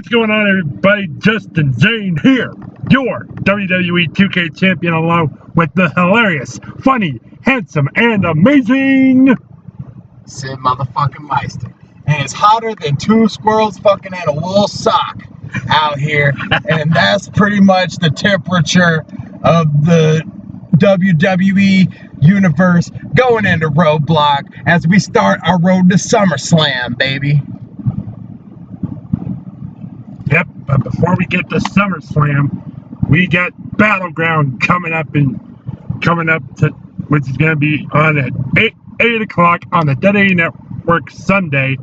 What's going on, everybody? Justin Zane here, your WWE 2K champion, along with the hilarious, funny, handsome, and amazing Sid motherfucking Meister. And it's hotter than two squirrels fucking in a wool sock out here. And that's pretty much the temperature of the WWE universe going into Roadblock as we start our road to SummerSlam, baby. Yep, but before we get to SummerSlam, we got Battleground coming up, which is going to be on at 8 o'clock on the WWE Network Sunday,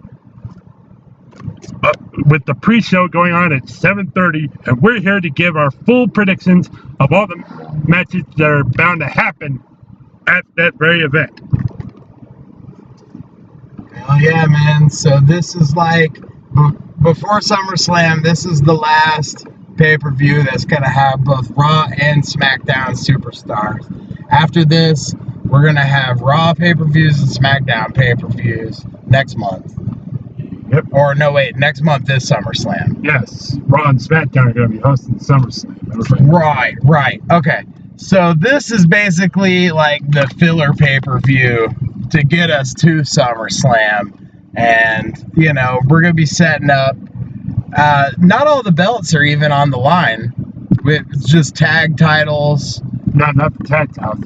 with the pre-show going on at 7:30, and we're here to give our full predictions of all the matches that are bound to happen at that very event. Hell yeah, man. So this is like, before SummerSlam, this is the last pay-per-view that's going to have both Raw and SmackDown superstars. After this, we're going to have Raw pay-per-views and SmackDown pay-per-views next month. Yep. Or no, wait, next month is SummerSlam. Yes, Raw and SmackDown are going to be hosting SummerSlam. Right. Okay. So this is basically like the filler pay-per-view to get us to SummerSlam. And, you know, we're going to be setting up. Not all the belts are even on the line. It's just tag titles. No, not the tag titles.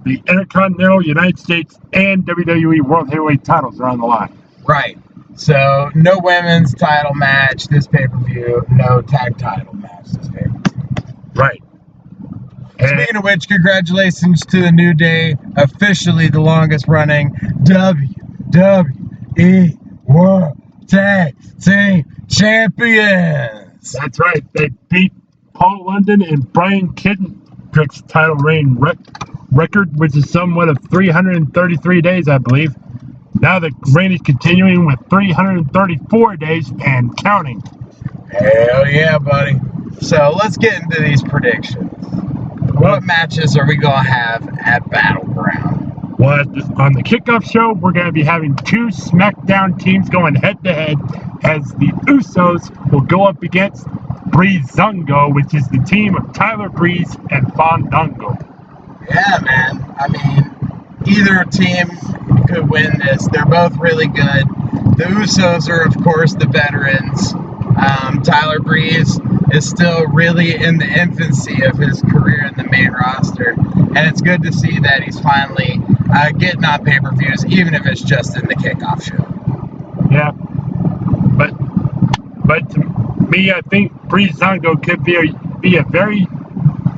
The Intercontinental, United States, and WWE World Heavyweight titles are on the line. Right. So, no women's title match this pay-per-view. No tag title match this pay-per-view. Right. Speaking of which, congratulations to the New Day, officially the longest running WWE World Tag Team Champions. That's right. They beat Paul London and Brian Kendrick's title reign record, which is somewhat of 333 days, I believe. Now the reign is continuing with 334 days and counting. Hell yeah, buddy. So let's get into these predictions. What matches are we going to have at Battleground? Well, on the kickoff show, we're going to be having two SmackDown teams going head-to-head, as the Usos will go up against Breezango, which is the team of Tyler Breeze and Fandango. Yeah, man. I mean, either team could win this. They're both really good. The Usos are, of course, the veterans. Tyler Breeze is still really in the infancy of his career in the main roster, and it's good to see that he's finally getting on pay-per-views, even if it's just in the kickoff show. Yeah, but to me, I think Breezango could be a very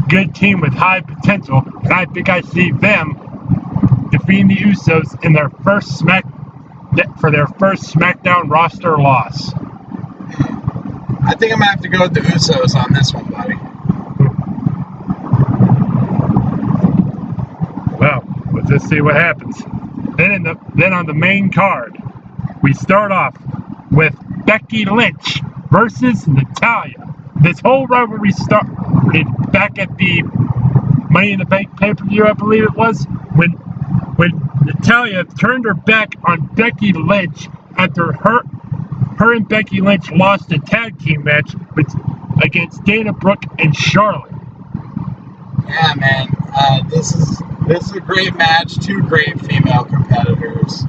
good team with high potential, and I think I see them defeating the Usos in their first SmackDown roster loss. I think I'm going to have to go with the Usos on this one, buddy. Well, let's just see what happens. Then on the main card, we start off with Becky Lynch versus Natalya. This whole rivalry started back at the Money in the Bank pay-per-view, I believe it was, when Natalya turned her back on Becky Lynch after her and Becky Lynch lost a tag team match against Dana Brooke and Charlotte. Yeah, man. This is a great match. Two great female competitors.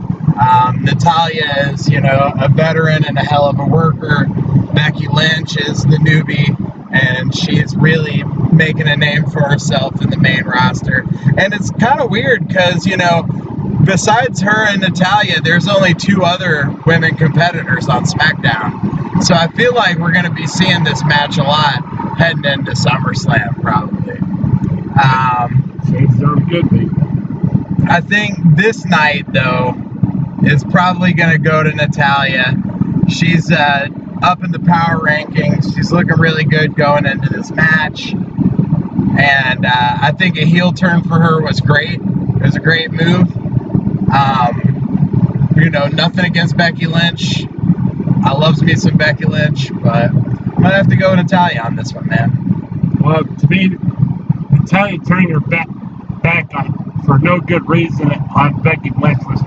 Natalya is, a veteran and a hell of a worker. Becky Lynch is the newbie, and she's really making a name for herself in the main roster. And it's kind of weird because, besides her and Natalya, there's only two other women competitors on SmackDown. So I feel like we're going to be seeing this match a lot heading into SummerSlam, probably. Sounds good, baby. I think this night, though, is probably going to go to Natalya. She's up in the power rankings. She's looking really good going into this match. And I think a heel turn for her was great. It was a great move. Nothing against Becky Lynch. I love me some Becky Lynch, but I'm gonna have to go with Natalya on this one, man. Well, to me, Natalya turning her back on for no good reason on Becky Lynch was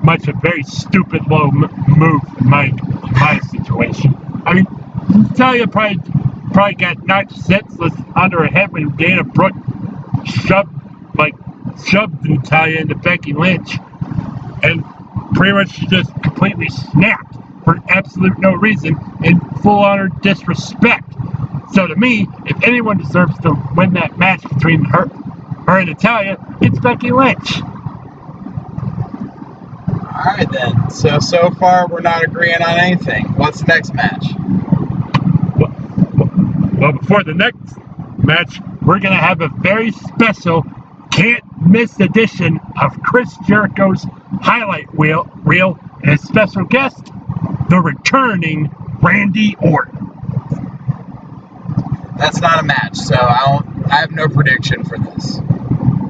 much a very stupid low move in my situation. I mean, Natalia probably got knocked senseless onto her head when Dana Brooke shoved Natalia into Becky Lynch, and pretty much just completely snapped for absolute no reason and full on disrespect. So to me, if anyone deserves to win that match between her and Natalia, it's Becky Lynch. Alright then. So far we're not agreeing on anything. What's the next match? Well, before the next match, we're going to have a very special, can't-miss edition of Chris Jericho's highlight reel and a special guest, the returning Randy Orton. That's not a match, so I have no prediction for this.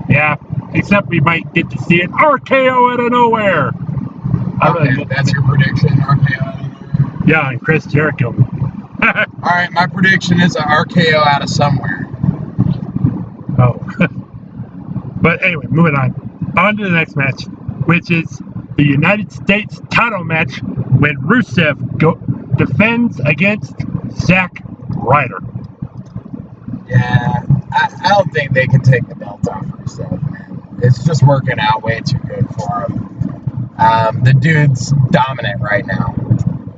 Yeah, except we might get to see an RKO out of nowhere. Okay, that's your prediction, RKO out of nowhere? Yeah, and Chris Jericho. Alright, my prediction is an RKO out of somewhere. Oh. But anyway, moving on. On to the next match, which is the United States title match when Rusev defends against Zack Ryder. Yeah, I don't think they can take the belt off Rusev, man. It's just working out way too good for him. The dude's dominant right now.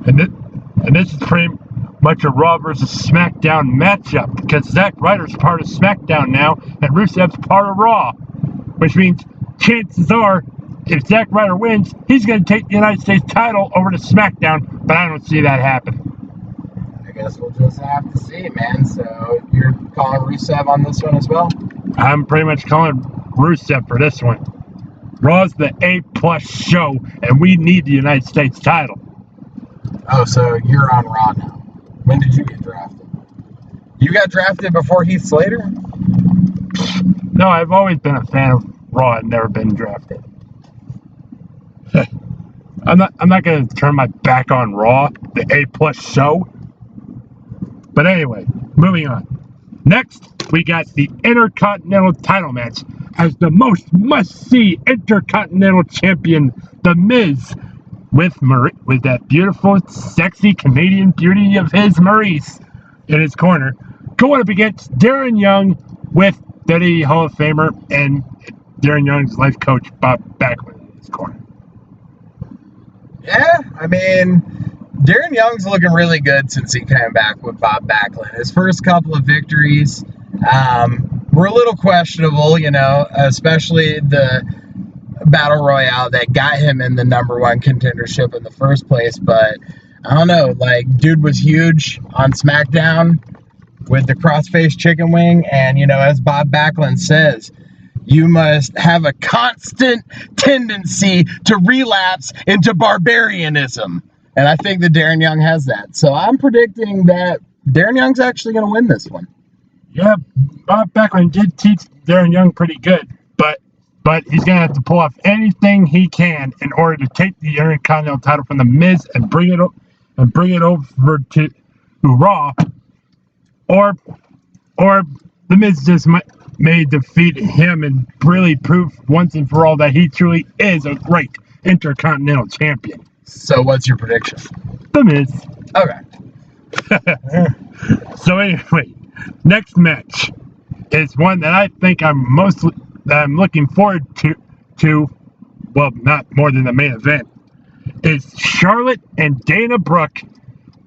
And this is pretty much a Raw versus SmackDown matchup because Zack Ryder's part of SmackDown now and Rusev's part of Raw, which means chances are if Zack Ryder wins, he's going to take the United States title over to SmackDown, but I don't see that happen. I guess we'll just have to see, man. So you're calling Rusev on this one as well? I'm pretty much calling Rusev for this one. Raw's the A+ show, and we need the United States title. Oh, so you're on Raw now. When did you get drafted? You got drafted before Heath Slater? No, I've always been a fan of Raw. I've never been drafted. I'm not going to turn my back on Raw, the A+ show. But anyway, moving on. Next, we got the Intercontinental title match as the most must-see Intercontinental Champion, The Miz, with that beautiful, sexy Canadian beauty of his, Maurice, in his corner, going up against Darren Young with WWE Hall of Famer and Darren Young's life coach, Bob Backlund, in his corner. Yeah, I mean, Darren Young's looking really good since he came back with Bob Backlund. His first couple of victories were a little questionable, you know, especially the Battle Royale that got him in the #1 contendership in the first place. But I don't know, like, dude was huge on SmackDown with the crossface chicken wing. And, you know, as Bob Backlund says, you must have a constant tendency to relapse into barbarianism. And I think that Darren Young has that. So I'm predicting that Darren Young's actually going to win this one. Yeah, Bob Backlund did teach Darren Young pretty good, but he's going to have to pull off anything he can in order to take the Intercontinental title from The Miz and bring it over to Raw, or The Miz just may defeat him and really prove once and for all that he truly is a great Intercontinental Champion. So what's your prediction? The Miz. Okay. So anyway, next match is one that I think I'm looking forward to, well, not more than the main event, is Charlotte and Dana Brooke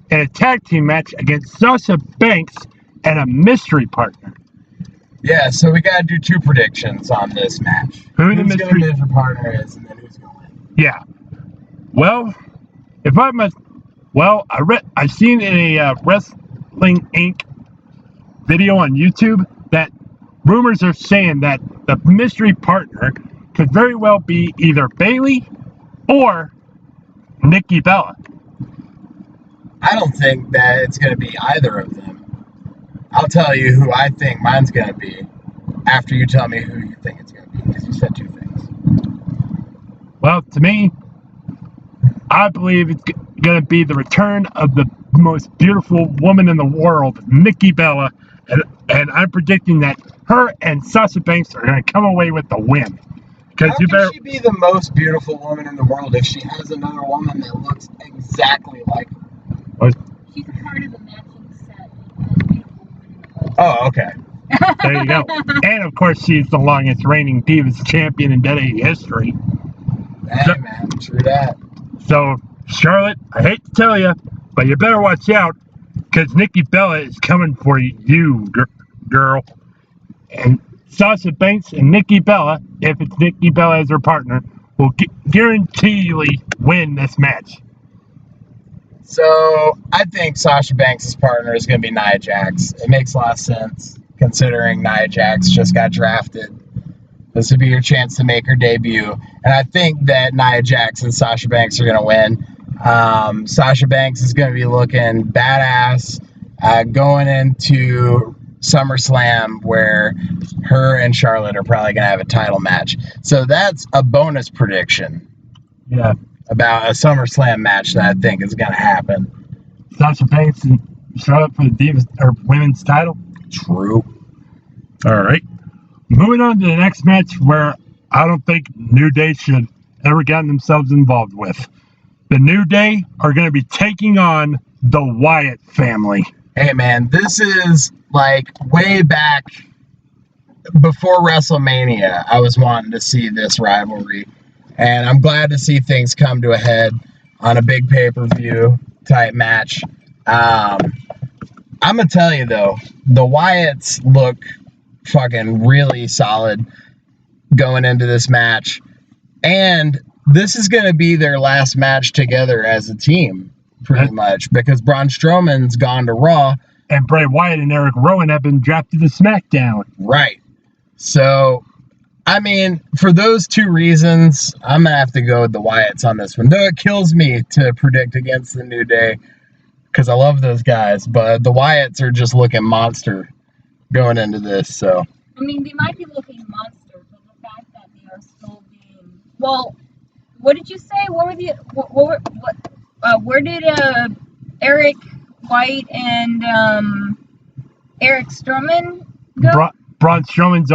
in a tag team match against Sasha Banks and a mystery partner. Yeah, so we got to do two predictions on this match. Who the mystery partner is, and then who's going to win. Yeah. Well, I've seen in a Wrestling Inc. video on YouTube that rumors are saying that the mystery partner could very well be either Bayley or Nikki Bella. I don't think that it's going to be either of them. I'll tell you who I think mine's going to be after you tell me who you think it's going to be, because you said two things. Well, to me, I believe it's going to be the return of the most beautiful woman in the world, Nikki Bella, and I'm predicting that her and Sasha Banks are going to come away with the win. Because you better. How can she be the most beautiful woman in the world if she has another woman that looks exactly like her? She's a part of the matching set. Most beautiful woman. Oh, okay. There you go. And of course, she's the longest reigning Divas champion in WWE history. Hey, man, true that. So, Charlotte, I hate to tell you, but you better watch out, because Nikki Bella is coming for you, girl. And Sasha Banks and Nikki Bella, if it's Nikki Bella as her partner, will guaranteedly win this match. So, I think Sasha Banks' partner is going to be Nia Jax. It makes a lot of sense, considering Nia Jax just got drafted. This would be your chance to make her debut. And I think that Nia Jax and Sasha Banks are going to win. Sasha Banks is going to be looking badass going into SummerSlam, where her and Charlotte are probably going to have a title match. So that's a bonus prediction. Yeah. About a SummerSlam match that I think is going to happen. Sasha Banks and Charlotte for the Divas or women's title. True. All right. Moving on to the next match, where I don't think New Day should ever gotten themselves involved with. The New Day are going to be taking on the Wyatt family. Hey, man, this is like way back before WrestleMania. I was wanting to see this rivalry, and I'm glad to see things come to a head on a big pay-per-view type match. I'm going to tell you, though, the Wyatts look fucking really solid going into this match, and this is going to be their last match together as a team, pretty much, because Braun Strowman's gone to Raw, and Bray Wyatt and Eric Rowan have been drafted to SmackDown. Right. So, I mean, for those two reasons, I'm going to have to go with the Wyatts on this one. Though it kills me to predict against the New Day, because I love those guys, but the Wyatts are just looking monster going into this. So, I mean, they might be looking monster, but the fact that they are still being, well, what did you say? What were the where did Eric White and Eric Strowman go? Braun Strowman's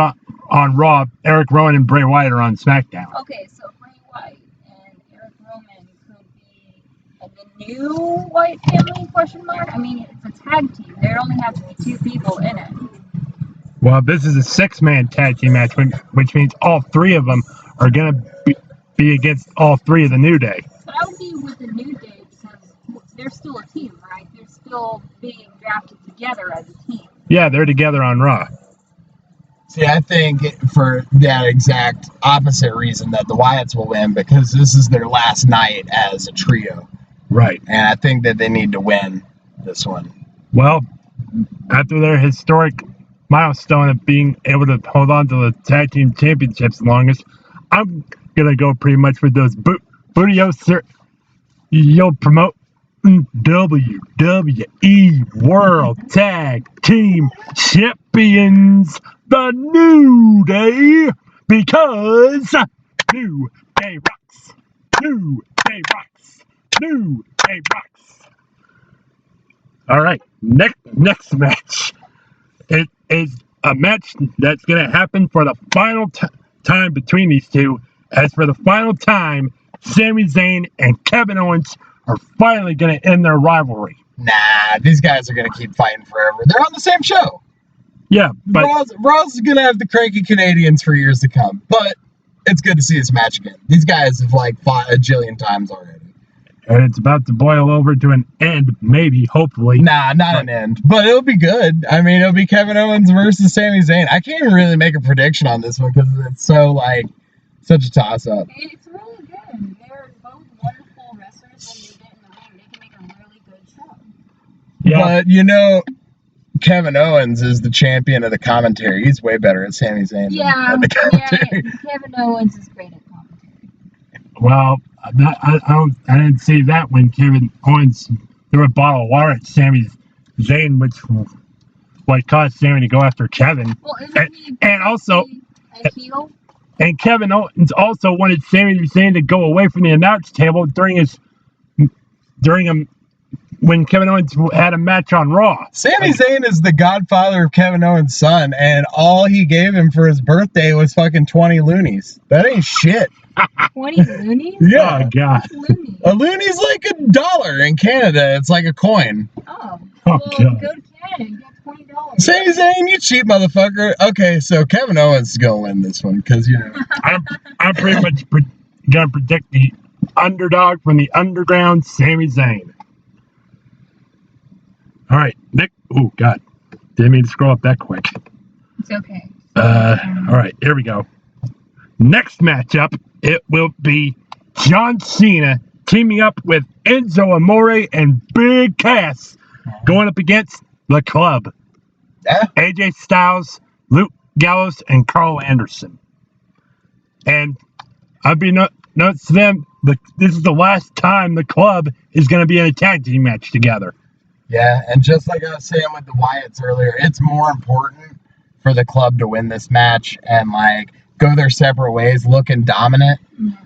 on Raw. Eric Rowan and Bray Wyatt are on SmackDown. Okay, so Bray Wyatt and Eric Rowan could be the new Wyatt family? Question mark. I mean, it's a tag team. There only have to be two people in it. Well, this is a six-man tag team match, which means all three of them are going to be against all three of the New Day. So I would be with the New Day because they're still a team, right? They're still being drafted together as a team. Yeah, they're together on Raw. see, I think for that exact opposite reason that the Wyatts will win, because this is their last night as a trio. Right. And I think that they need to win this one. Well, after their historic milestone of being able to hold on to the tag team championships the longest, I'm going to go pretty much with those you'll promote WWE World Tag Team Champions, the New Day, because New Day rocks. New Day rocks. New Day rocks. All right, next match. It is a match that's going to happen for the final time between these two. As for the final time, Sami Zayn and Kevin Owens are finally going to end their rivalry. Nah, these guys are going to keep fighting forever. They're on the same show. Yeah, but Raw's going to have the cranky Canadians for years to come. But it's good to see this match again. These guys have fought a jillion times already. And it's about to boil over to an end, maybe, hopefully. Nah, not an end. But it'll be good. I mean, it'll be Kevin Owens versus Sami Zayn. I can't even really make a prediction on this one because it's so, such a toss-up. It's really good. They're both wonderful wrestlers. When they get in the ring, they can make a really good show. Yeah. But, Kevin Owens is the champion of the commentary. He's way better at Sami Zayn than at the commentary. Yeah, Kevin Owens is great at commentary. Well, I didn't see that when Kevin Owens threw a bottle of water at Sami Zayn, which caused Sami to go after Kevin. Well, isn't he and also a heel? And Kevin Owens also wanted Sami Zayn to go away from the announce table during a when Kevin Owens had a match on Raw. Sami Zayn is the godfather of Kevin Owens' son, and all he gave him for his birthday was fucking 20 loonies. That ain't shit. 20 loonies? Yeah. Oh, God. What's loonies? A loonie's like $1 in Canada. It's like a coin. Oh. Oh, Well, God. go to Canada and get $20. Sami Zayn, you cheap motherfucker. Okay, so Kevin Owens is gonna win this one because I'm pretty much gonna predict the underdog from the underground, Sami Zayn. All right, Nick. Oh God, didn't mean to scroll up that quick. It's okay. All right, here we go. Next matchup, it will be John Cena teaming up with Enzo Amore and Big Cass going up against the Club. Yeah. AJ Styles, Luke Gallows, and Carl Anderson. And I'd be notes to them, this is the last time the Club is going to be in a tag team match together. Yeah, and just like I was saying with the Wyatts earlier, it's more important for the Club to win this match and like go their separate ways, looking dominant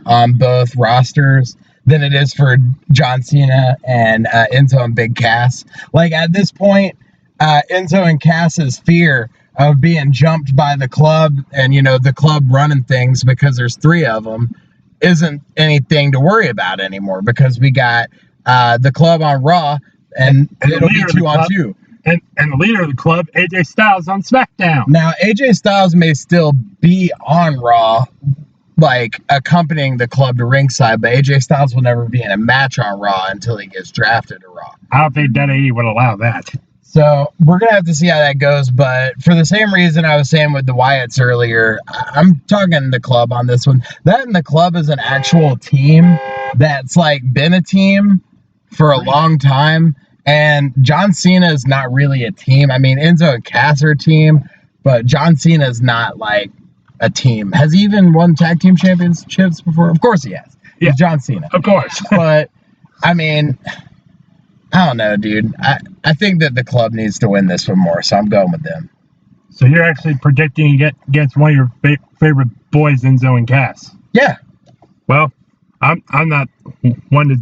on both rosters than it is for John Cena and Enzo and Big Cass. Like at this point, Enzo and Cass's fear of being jumped by the Club and, you know, the Club running things because there's 3 of them isn't anything to worry about anymore because we got the Club on Raw and it'll be 2-on-2. And the leader of the Club, AJ Styles, on SmackDown. Now, AJ Styles may still be on Raw, like accompanying the Club to ringside, but AJ Styles will never be in a match on Raw until he gets drafted to Raw. I don't think WWE would allow that. So we're going to have to see how that goes. But for the same reason I was saying with the Wyatts earlier, I'm talking the Club on this one. That and the Club is an actual team that's like been a team for a long time. And John Cena is not really a team. I mean, Enzo and Cass are a team, but John Cena is not like a team. Has he even won tag team championships before? Of course he has. Yeah. He's John Cena. Of course. But, I mean, I don't know, dude. I think that the Club needs to win this one more, so I'm going with them. So you're actually predicting against one of your favorite boys, Enzo and Cass. Yeah. Well, I'm not one to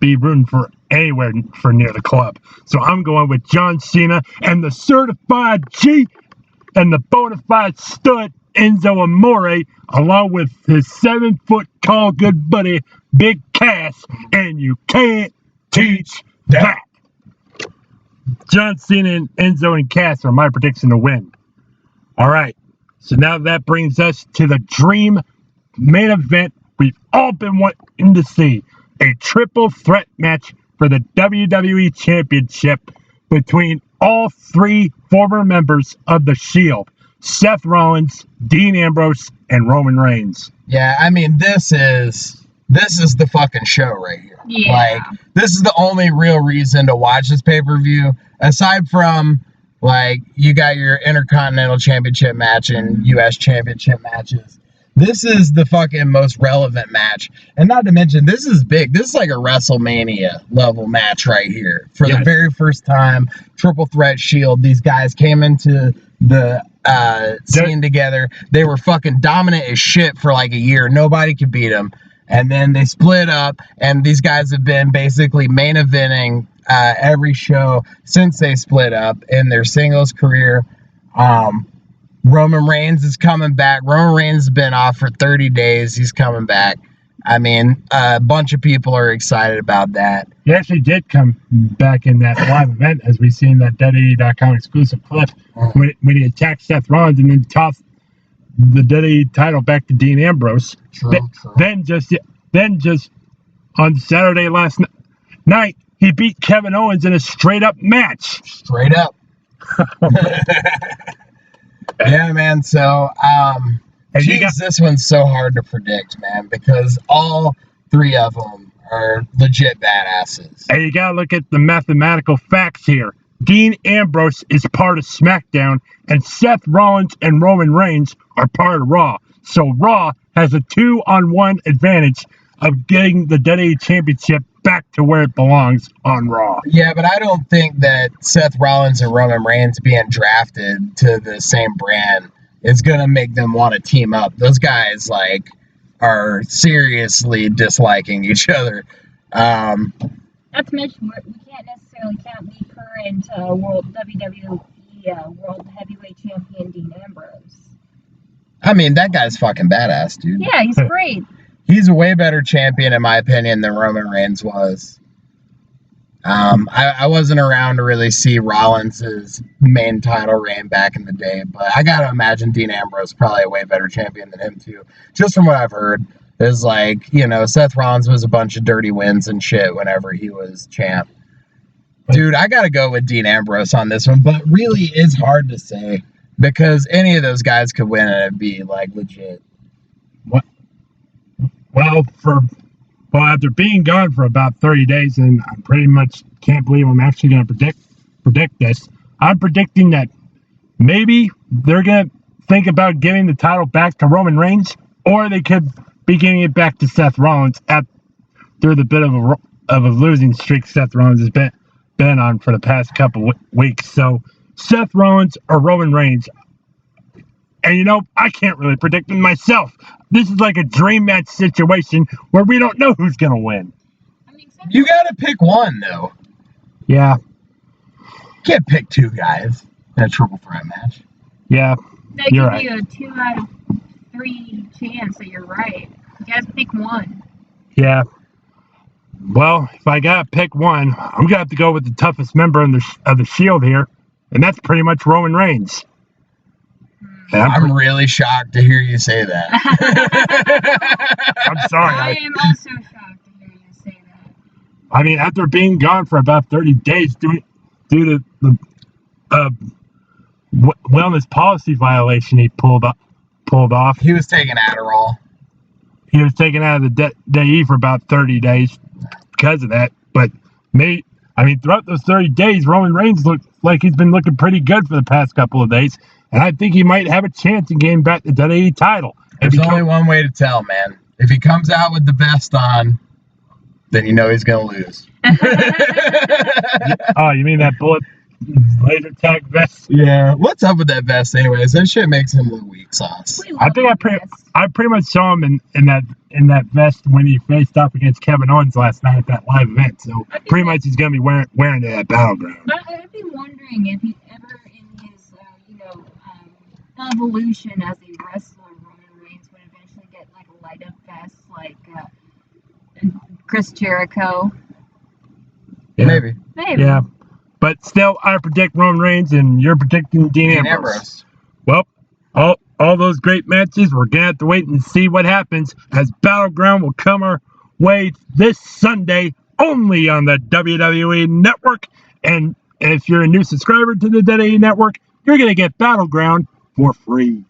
be rooting for anywhere for near the Club. So I'm going with John Cena and the certified G and the bona fide stud Enzo Amore, along with his 7-foot tall good buddy Big Cass, and you can't teach that. John Cena and Enzo and Cass are my prediction to win. All right, so now that brings us to the dream main event we've all been wanting to see, a triple threat match for the WWE Championship between all 3 former members of the Shield, Seth Rollins, Dean Ambrose, and Roman Reigns. Yeah, I mean, this is the fucking show right here. Yeah. Like, this is the only real reason to watch this pay-per-view, aside from, like, you got your Intercontinental Championship match and U.S. Championship matches. This is the fucking most relevant match. And not to mention, this is big. This is like a WrestleMania level match right here. For the very first time, triple threat Shield. These guys came into the scene together. They were fucking dominant as shit for like a year. Nobody could beat them. And then they split up, and these guys have been basically main eventing every show since they split up in their singles career. Roman Reigns is coming back. Roman Reigns has been off for 30 days. He's coming back. I mean, a bunch of people are excited about that. He actually did come back in that live event, as we see in that WWE.com exclusive clip, when he attacked Seth Rollins and then tossed the WWE title back to Dean Ambrose. True. Then just on Saturday last night, he beat Kevin Owens in a straight-up match. Straight up. Yeah, man. So, this one's so hard to predict, man, because all 3 of them are legit badasses. And you gotta look at the mathematical facts here. Dean Ambrose is part of SmackDown, and Seth Rollins and Roman Reigns are part of Raw. So Raw has a 2-on-1 advantage of getting the WWE Championship back to where it belongs on Raw. Yeah, but I don't think that Seth Rollins and Roman Reigns being drafted to the same brand is going to make them want to team up. Those guys, like, are seriously disliking each other. Not to mention, we can't necessarily apparently can't be current World WWE World Heavyweight Champion Dean Ambrose. I mean, that guy's fucking badass, dude. Yeah, he's great. He's a way better champion, in my opinion, than Roman Reigns was. I wasn't around to really see Rollins' main title reign back in the day, but I gotta imagine Dean Ambrose is probably a way better champion than him, too. Just from what I've heard. Is like, you know, Seth Rollins was a bunch of dirty wins and shit whenever he was champ. Dude, I gotta go with Dean Ambrose on this one, but really it's hard to say because any of those guys could win and it'd be like legit. What? Well, after being gone for about 30 days, and I pretty much can't believe I'm actually gonna predict this. I'm predicting that maybe they're gonna think about giving the title back to Roman Reigns, or they could be giving it back to Seth Rollins through the bit of a losing streak Seth Rollins has been on for the past couple weeks. So Seth Rollins or Roman Reigns. And you know, I can't really predict it myself. This is like a dream match situation where we don't know who's gonna win. You gotta pick one though. Yeah. You can't pick two guys in a triple threat match. Yeah. That You're could right. be a 2 out of 3 chance that you're right. You guys pick one. Yeah. Well, if I gotta pick one, I'm gonna have to go with the toughest member of the Shield here, and that's pretty much Roman Reigns. And I'm really shocked to hear you say that. I'm sorry. I am also shocked to hear you say that. I mean, after being gone for about 30 days due to the wellness policy violation he pulled off. He was taking Adderall. He was taken out of the DE for about 30 days because of that. But throughout those 30 days, Roman Reigns looked like he's been looking pretty good for the past couple of days. And I think he might have a chance in getting back the WWE title. There's only one way to tell, man. If he comes out with the vest on, then you know he's going to lose. Oh, you mean that bullet laser tag vest? Yeah. What's up with that vest anyways? That shit makes him look weak sauce. I think I pretty much saw him in that vest when he faced off against Kevin Owens last night at that live event. So pretty much he's going to be wearing it at Battleground. I've been wondering if he ever in his evolution as a wrestler, Roman Reigns would eventually get like a light up vest like Chris Jericho. Yeah. Maybe. Yeah. But still, I predict Roman Reigns, and you're predicting Dean Ambrose. Well, all those great matches, we're going to have to wait and see what happens as Battleground will come our way this Sunday only on the WWE Network. And if you're a new subscriber to the WWE Network, you're going to get Battleground for free.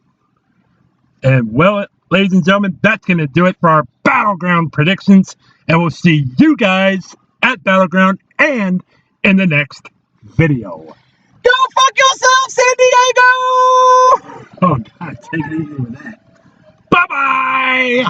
And well, ladies and gentlemen, that's going to do it for our Battleground predictions. And we'll see you guys at Battleground and in the next video. Go fuck yourself, San Diego! Oh, God, take it easy with that. Bye-bye!